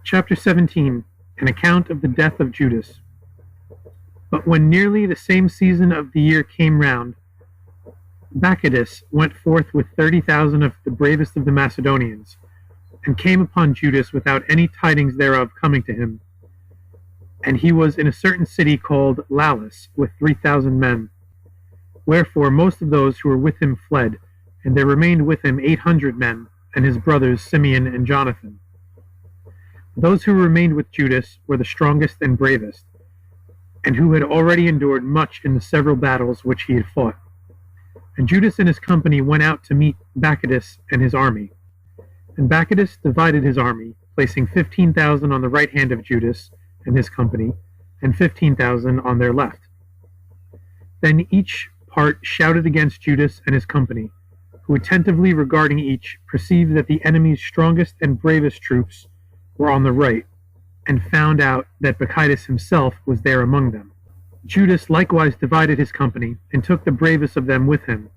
Chapter 17. An account of the death of Judas. But when nearly the same season of the year came round, Bacchus went forth with 30,000 of the bravest of the Macedonians, and came upon Judas without any tidings thereof coming to him. And he was in a certain city called Lalus, with 3,000 men. Wherefore most of those who were with him fled, and there remained with him 800 men, and his brothers Simeon and Jonathan. Those who remained with Judas were the strongest and bravest, and who had already endured much in the several battles which he had fought. And Judas and his company went out to meet Bacchus and his army. And Bacchus divided his army, placing 15,000 on the right hand of Judas and his company, and 15,000 on their left. Then each part shouted against Judas and his company, who attentively regarding each perceived that the enemy's strongest and bravest troops were on the right, and found out that Bacchus himself was there among them. Judas likewise divided his company, and took the bravest of them with him,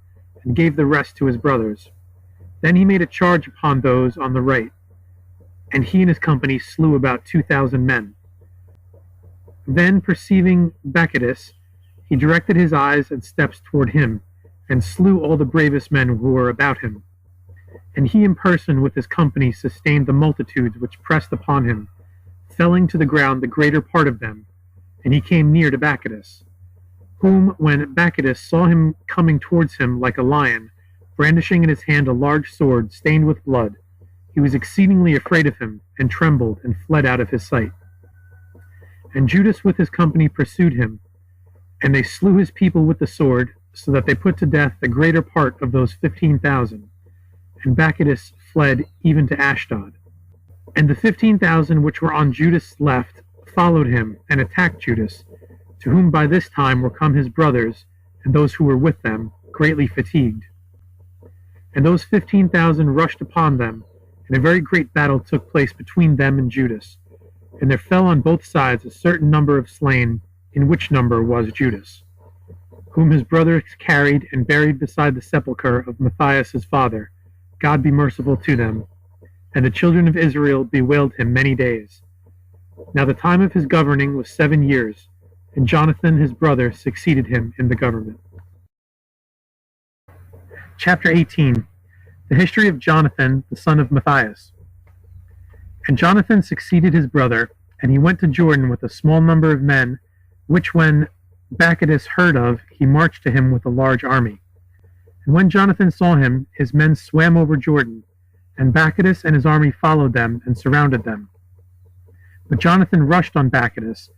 and gave the rest to his brothers. Then he made a charge upon those on the right, and he and his company slew about 2,000 men. Then, perceiving Bacchus, he directed his eyes and steps toward him, and slew all the bravest men who were about him. And he in person with his company sustained the multitudes which pressed upon him, felling to the ground the greater part of them, and he came near to Bacchus, whom, when Bacchus saw him coming towards him like a lion, brandishing in his hand a large sword stained with blood, he was exceedingly afraid of him, and trembled, and fled out of his sight. And Judas with his company pursued him, and they slew his people with the sword, so that they put to death the greater part of those 15,000, and Bacchus fled even to Ashdod. And the 15,000 which were on Judas' left followed him, and attacked Judas, to whom by this time were come his brothers, and those who were with them, greatly fatigued. And those 15,000 rushed upon them, and a very great battle took place between them and Judas. And there fell on both sides a certain number of slain, in which number was Judas, whom his brothers carried and buried beside the sepulchre of Matthias his father. God be merciful to them. And the children of Israel bewailed him many days. Now the time of his governing was 7 years, and Jonathan his brother succeeded him in the government. Chapter 18. The history of Jonathan, the son of Matthias. And Jonathan succeeded his brother, and he went to Jordan with a small number of men, which when Bacchus heard of, he marched to him with a large army. And when Jonathan saw him, his men swam over Jordan, and Bacchus and his army followed them and surrounded them. But Jonathan rushed on Bacchus,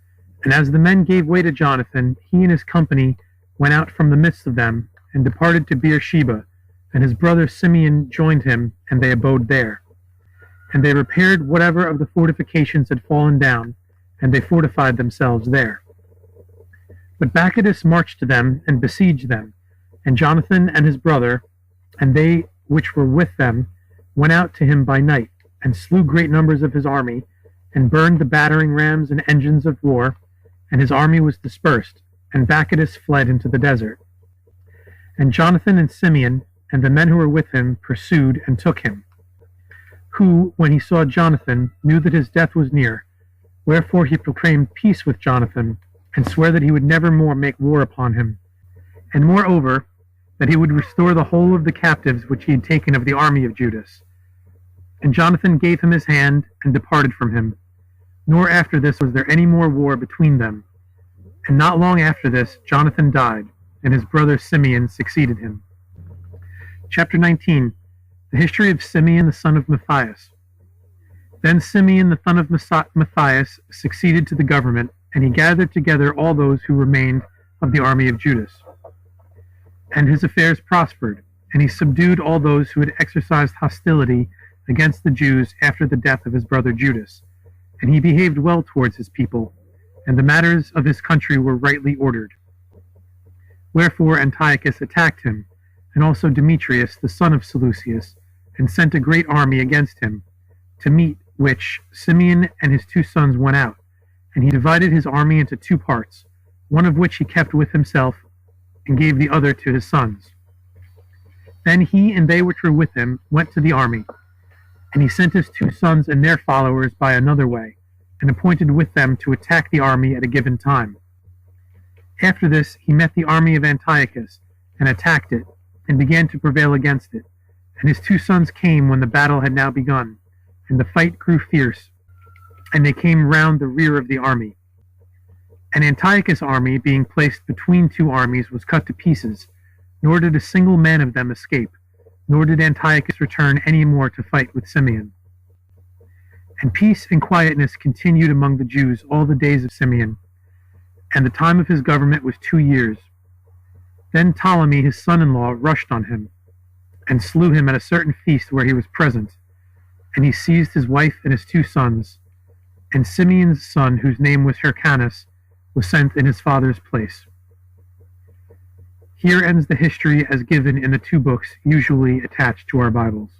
and as the men gave way to Jonathan, he and his company went out from the midst of them, and departed to Beersheba, and his brother Simeon joined him, and they abode there. And they repaired whatever of the fortifications had fallen down, and they fortified themselves there. But Bacchus marched to them, and besieged them, and Jonathan and his brother, and they which were with them, went out to him by night, and slew great numbers of his army, and burned the battering rams and engines of war, and his army was dispersed, and Bacchus fled into the desert. And Jonathan and Simeon, and the men who were with him, pursued and took him, who, when he saw Jonathan, knew that his death was near. Wherefore he proclaimed peace with Jonathan, and sware that he would never more make war upon him, and moreover, that he would restore the whole of the captives which he had taken of the army of Judas. And Jonathan gave him his hand, and departed from him. Nor after this was there any more war between them. And not long after this Jonathan died, and his brother Simeon succeeded him. Chapter 19. The history of Simeon the son of Matthias. Then Simeon the son of Matthias succeeded to the government, and he gathered together all those who remained of the army of Judas. And his affairs prospered, and he subdued all those who had exercised hostility against the Jews after the death of his brother Judas. And he behaved well towards his people, and the matters of his country were rightly ordered. Wherefore Antiochus attacked him, and also Demetrius the son of Seleucus, and sent a great army against him, to meet which Simeon and his 2 sons went out, and he divided his army into 2 parts, one of which he kept with himself, and gave the other to his sons. Then he and they which were with him went to the army, And he sent his 2 sons and their followers by another way, and appointed with them to attack the army at a given time. After this he met the army of Antiochus, and attacked it, and began to prevail against it. And his 2 sons came when the battle had now begun, and the fight grew fierce, and they came round the rear of the army. And Antiochus' army, being placed between 2 armies, was cut to pieces, nor did a single man of them escape, nor did Antiochus return any more to fight with Simeon. And peace and quietness continued among the Jews all the days of Simeon, and the time of his government was 2 years. Then Ptolemy his son-in-law rushed on him, and slew him at a certain feast where he was present, and he seized his wife and his 2 sons, and Simeon's son, whose name was Hyrcanus, was sent in his father's place. Here ends the history as given in the 2 books usually attached to our Bibles.